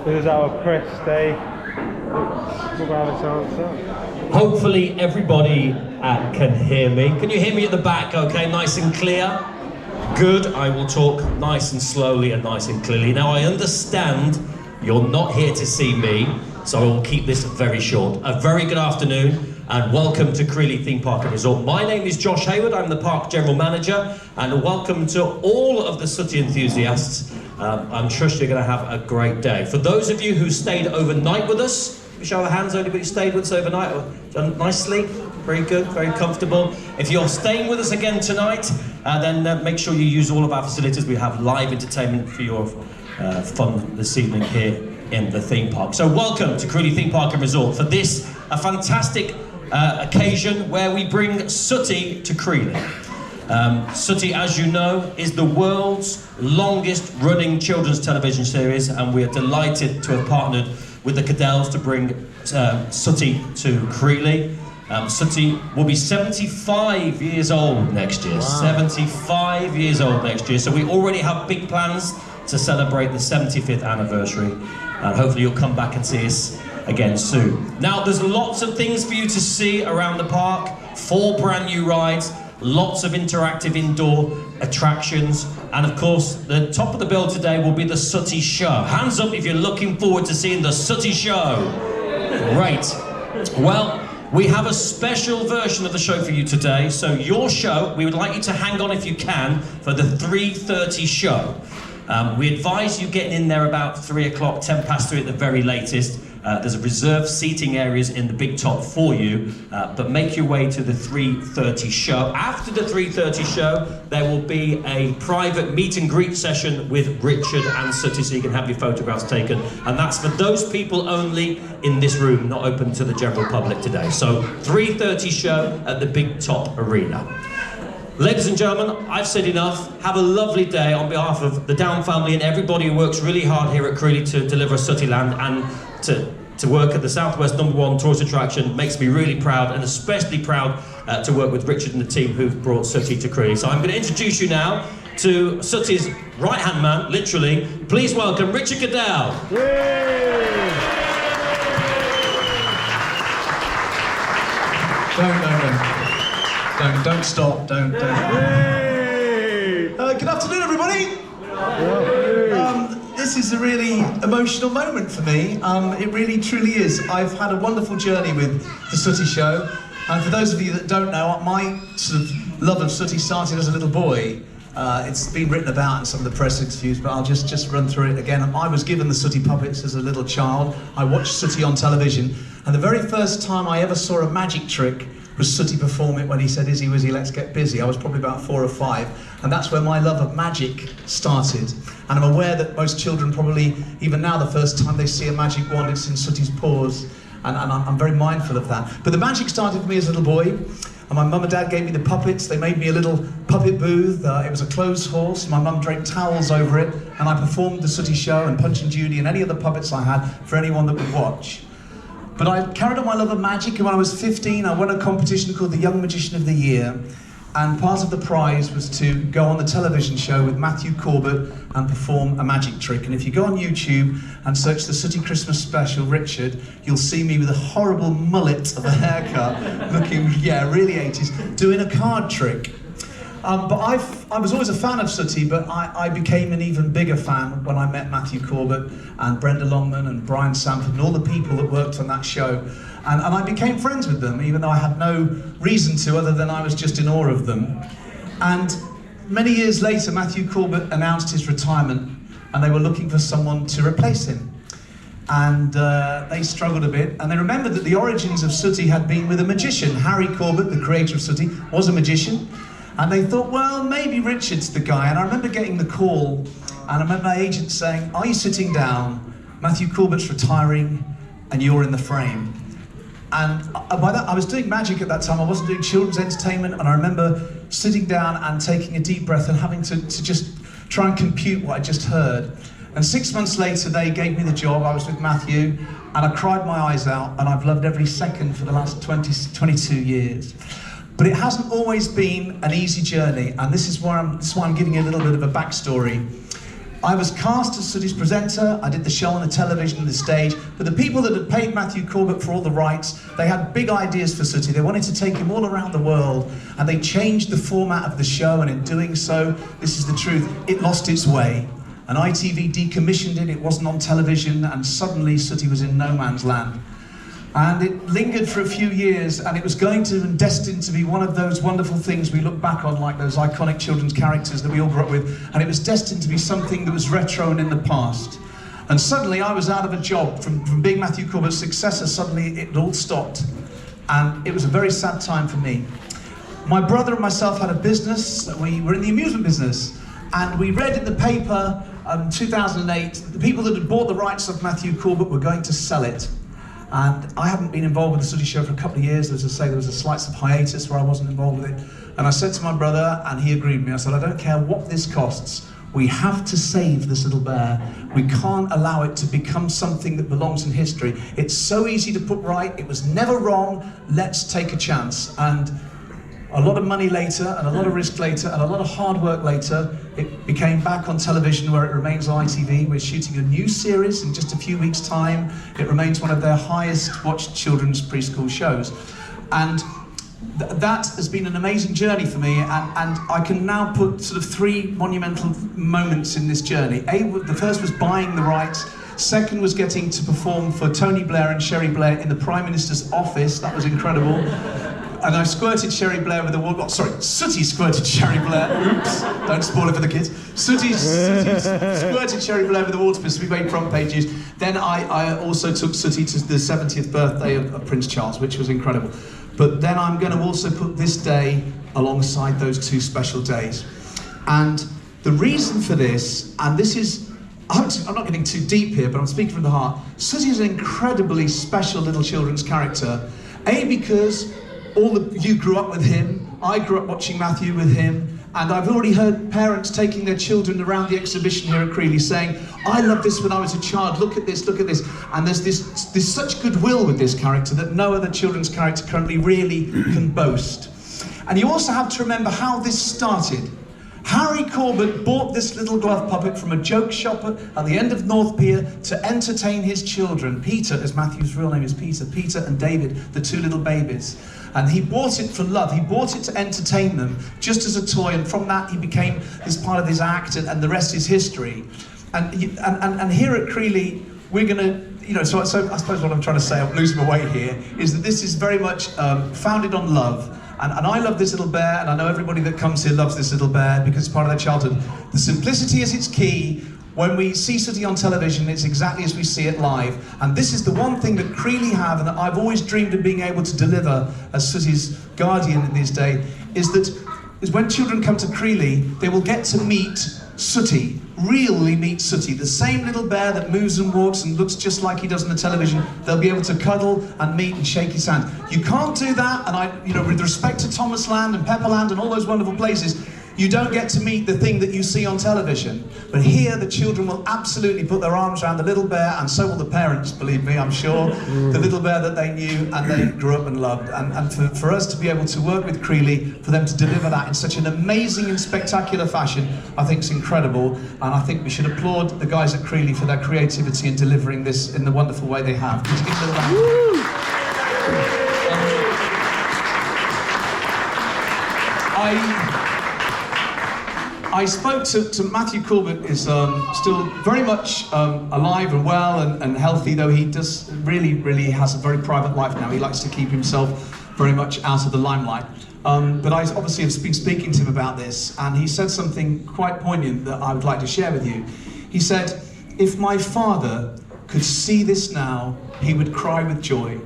This is our press day. We'll have a chance. Hopefully everybody can hear me. Can you hear me at the back okay, nice and clear? Good, I will talk nice and slowly and nice and clearly. Now I understand you're not here to see me, so I will keep this very short. A very good afternoon and welcome to Crealy Theme Park and Resort. My name is Josh Hayward, I'm the Park General Manager, and welcome to all of the Sooty enthusiasts. I'm trust you're going to have a great day. For those of you who stayed overnight with us, show of hands, anybody stayed with us overnight? Nice sleep, very good, very comfortable. If you're staying with us again tonight, then make sure you use all of our facilities. We have live entertainment for your fun this evening here in the theme park. So welcome to Crealy Theme Park and Resort for this, a fantastic occasion where we bring Sooty to Crealy. Sooty, as you know, is the world's longest running children's television series, and we are delighted to have partnered with the Cadells to bring Sooty to Crealy. Sooty will be 75 years old next year. Wow. 75 years old next year. So we already have big plans to celebrate the 75th anniversary, and hopefully you'll come back and see us again soon. Now, there's lots of things for you to see around the park, 4 brand new rides, lots of interactive indoor attractions, and of course, the top of the bill today will be the Sooty Show. Hands up if you're looking forward to seeing the Sooty Show. Great. Well, we have a special version of the show for you today. So your show, we would like you to hang on if you can for the 3:30 show. We advise you getting in there about 3 o'clock, 10 past 3 at the very latest. There's reserved seating areas in the big top for you, but make your way to the 3:30 show. After the 3:30 show, there will be a private meet and greet session with Richard and Sooty, so you can have your photographs taken. And that's for those people only in this room, not open to the general public today. So 3:30 show at the big top arena. Ladies and gentlemen, I've said enough. Have a lovely day on behalf of the Down family and everybody who works really hard here at Crealy to deliver Sooty Land, and to work at the Southwest #1 tourist attraction makes me really proud, and especially proud to work with Richard and the team who've brought Sooty to Crealy. So I'm going to introduce you now to Sooty's right-hand man, literally. Please welcome Richard Cadell. Don't stop, don't. Good afternoon, everybody. This is a really emotional moment for me. It really, truly is. I've had a wonderful journey with the Sooty Show, and for those of you that don't know, my sort of love of Sooty started as a little boy. It's been written about in some of the press interviews, but I'll just run through it again. I was given the Sooty puppets as a little child. I watched Sooty on television, and the very first time I ever saw a magic trick was Sooty perform it when he said, "Izzy Wizzy, let's get busy." I was probably about 4 or 5, and that's where my love of magic started. And I'm aware that most children probably, even now, the first time they see a magic wand, it's in Sooty's paws, and I'm very mindful of that. But the magic started for me as a little boy, and my mum and dad gave me the puppets. They made me a little puppet booth. It was a clothes horse. My mum draped towels over it, and I performed the Sooty Show and Punch and Judy and any other puppets I had for anyone that would watch. But I carried on my love of magic, and when I was 15, I won a competition called the Young Magician of the Year, and part of the prize was to go on the television show with Matthew Corbett and perform a magic trick. And if you go on YouTube and search the Sooty Christmas Special, Richard, you'll see me with a horrible mullet of a haircut, looking, really 80s, doing a card trick. But I was always a fan of Sooty, but I became an even bigger fan when I met Matthew Corbett and Brenda Longman and Brian Sanford and all the people that worked on that show. And I became friends with them, even though I had no reason to, other than I was just in awe of them. And many years later, Matthew Corbett announced his retirement, and they were looking for someone to replace him. And they struggled a bit, and they remembered that the origins of Sooty had been with a magician. Harry Corbett, the creator of Sooty, was a magician. And they thought, well, maybe Richard's the guy. And I remember getting the call, and I remember my agent saying, "Are you sitting down? Matthew Corbett's retiring, and you're in the frame." And by that, I was doing magic at that time. I wasn't doing children's entertainment, and I remember sitting down and taking a deep breath and having to just try and compute what I just heard. And 6 months later, they gave me the job. I was with Matthew, and I cried my eyes out, and I've loved every second for the last 22 years. But it hasn't always been an easy journey, and this is why I'm giving you a little bit of a backstory. I was cast as Sooty's presenter. I did the show on the television and the stage. But the people that had paid Matthew Corbett for all the rights, they had big ideas for Sooty. They wanted to take him all around the world, and they changed the format of the show, and in doing so, this is the truth, it lost its way. And ITV decommissioned it, it wasn't on television, and suddenly Sooty was in no man's land. And it lingered for a few years, and it was going to and destined to be one of those wonderful things we look back on, like those iconic children's characters that we all grew up with, and it was destined to be something that was retro and in the past. And suddenly I was out of a job from being Matthew Corbett's successor. Suddenly it all stopped, and it was a very sad time for me. My brother and myself had a business. We were in the amusement business, and we read in the paper 2008 the people that had bought the rights of Matthew Corbett were going to sell it. And I hadn't been involved with the Sooty show for a couple of years. As I say, there was a slight of hiatus where I wasn't involved with it. And I said to my brother, and he agreed with me, I said, I don't care what this costs. We have to save this little bear. We can't allow it to become something that belongs in history. It's so easy to put right. It was never wrong. Let's take a chance. And a lot of money later, and a lot of risk later, and a lot of hard work later, it became back on television where it remains on ITV. We're shooting a new series in just a few weeks' time. It remains one of their highest watched children's preschool shows. And that has been an amazing journey for me, and I can now put sort of three monumental moments in this journey. The first was buying the rights. Second was getting to perform for Tony Blair and Sherry Blair in the Prime Minister's office. That was incredible. And I squirted Sherry Blair with a water... Oh, sorry, Sooty squirted Sherry Blair. Oops, don't spoil it for the kids. Sooty squirted Sherry Blair with a water pistol. We made front pages. Then I also took Sooty to the 70th birthday of Prince Charles, which was incredible. But then I'm going to also put this day alongside those two special days. And the reason for this, and this is... I'm not getting too deep here, but I'm speaking from the heart. Sooty is an incredibly special little children's character. Because you grew up with him, I grew up watching Matthew with him, and I've already heard parents taking their children around the exhibition here at Crealy saying, I loved this when I was a child, look at this, look at this. And there's such goodwill with this character that no other children's character currently really can boast. And you also have to remember how this started. Harry Corbett bought this little glove puppet from a joke shop at the end of North Pier to entertain his children. Peter, as Matthew's real name is Peter and David, the two little babies. And he bought it for love. He bought it to entertain them, just as a toy. And from that, he became this part of his act, and the rest is history. And here at Crealy, we're going to, so I suppose what I'm trying to say, I'm losing my way here, is that this is very much founded on love. And I love this little bear, and I know everybody that comes here loves this little bear because it's part of their childhood. The simplicity is its key. When we see Sooty on television, it's exactly as we see it live. And this is the one thing that Crealy have, and that I've always dreamed of being able to deliver as Sooty's guardian in this day, is when children come to Crealy, they will get to meet Sooty, really meet Sooty, the same little bear that moves and walks and looks just like he does on the television. They'll be able to cuddle and meet and shake his hand. You can't do that, and with respect to Thomas Land and Pepperland and all those wonderful places, you don't get to meet the thing that you see on television. But here, the children will absolutely put their arms around the little bear, and so will the parents, believe me, I'm sure. The little bear that they knew and they grew up and loved. And for us to be able to work with Crealy, for them to deliver that in such an amazing and spectacular fashion, I think is incredible. And I think we should applaud the guys at Crealy for their creativity in delivering this in the wonderful way they have. Could you give a little round? I spoke to Matthew Corbett, is still very much alive and well and healthy, though he does really has a very private life now. He likes to keep himself very much out of the limelight. But I obviously have been speaking to him about this, and he said something quite poignant that I would like to share with you. He said, if my father could see this now, he would cry with joy.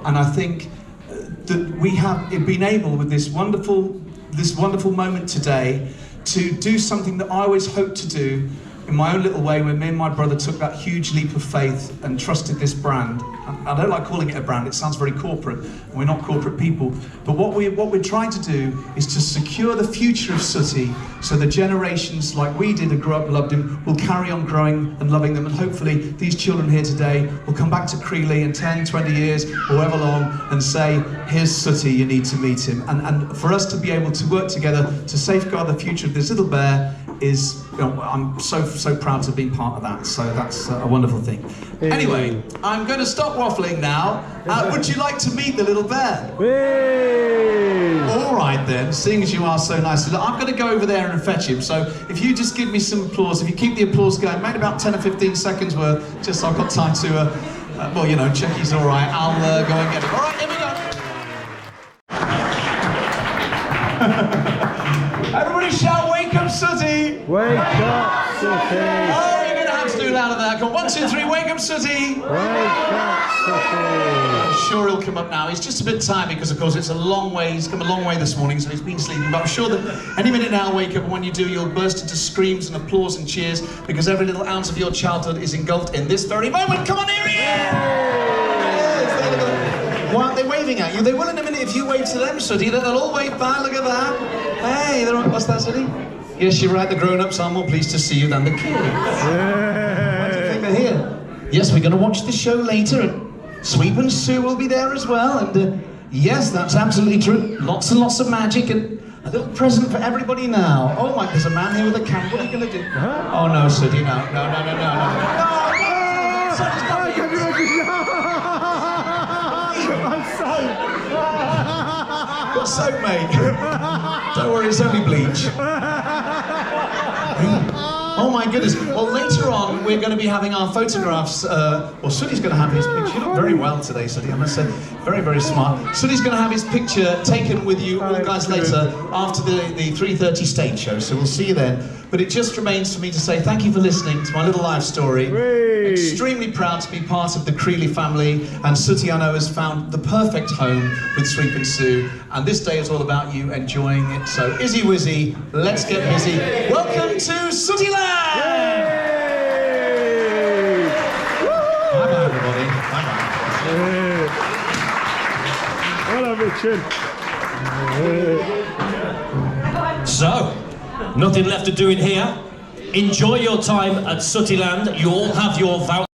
And I think that we have been able, with this wonderful moment today, to do something that I always hoped to do in my own little way, when me and my brother took that huge leap of faith and trusted this brand. I don't like calling it a brand, it sounds very corporate, and we're not corporate people. But what we're trying to do is to secure the future of Sooty, so the generations like we did that grew up and loved him will carry on growing and loving them, and hopefully these children here today will come back to Crealy in 10, 20 years, however long, and say, here's Sooty, you need to meet him. And for us to be able to work together to safeguard the future of this little bear is I'm so proud to be part of that. So that's a wonderful thing. Anyway, I'm going to stop waffling now. Would you like to meet the little bear? All right then, seeing as you are so nice, I'm going to go over there and fetch him. So if you just give me some applause, if you keep the applause going, maybe about 10 or 15 seconds worth, just so I've got time to, well, you know, check he's all right. I'll go and get him. All right, here we go. Everybody shout, wake up, Sooty! Wake up, Sooty! Oh, you're going to have to do louder than that. Come on, 1, 2, 3, wake up, Sooty! Wake up, Sooty! I'm sure he'll come up now. He's just a bit tired because, of course, it's a long way. He's come a long way this morning, so he's been sleeping. But I'm sure that any minute now, wake up, and when you do, you'll burst into screams and applause and cheers because every little ounce of your childhood is engulfed in this very moment. Come on, here he is! Why aren't they waving at you? They will in a minute if you wave to them, Sooty. They'll all wave back. Look at that. Hey, they're on. What's that, Sooty? Yes, you're right. The grown-ups are more pleased to see you than the kids. Why do you think they're here? Yes, we're going to watch the show later, and Sweep and Sue will be there as well. And yes, that's absolutely true. Lots and lots of magic, and a little present for everybody now. Oh my, there's a man here with a camera. What are you going to do? Oh no, Sooty, no. Sooty's got me. Got soap, mate. Don't worry, it's only bleach. Oh my goodness. Well, later on, we're going to be having our photographs. Well, Sooty's going to have his picture. You look very well today, Sooty, I must say. Very, very smart. Sooty's going to have his picture taken with you all guys later after the 3:30 stage show. So we'll see you then. But it just remains for me to say thank you for listening to my little life story. Extremely proud to be part of the Crealy family, and Sooty, I know, has found the perfect home with Sweep and Sue, and this day is all about you enjoying it. So Izzy Wizzy, let's get busy. Welcome to Sooty Land! Bye-bye, everybody. Bye-bye. Hello, Richard. So, nothing left to do in here. Enjoy your time at Sooty Land. You all have your voucher.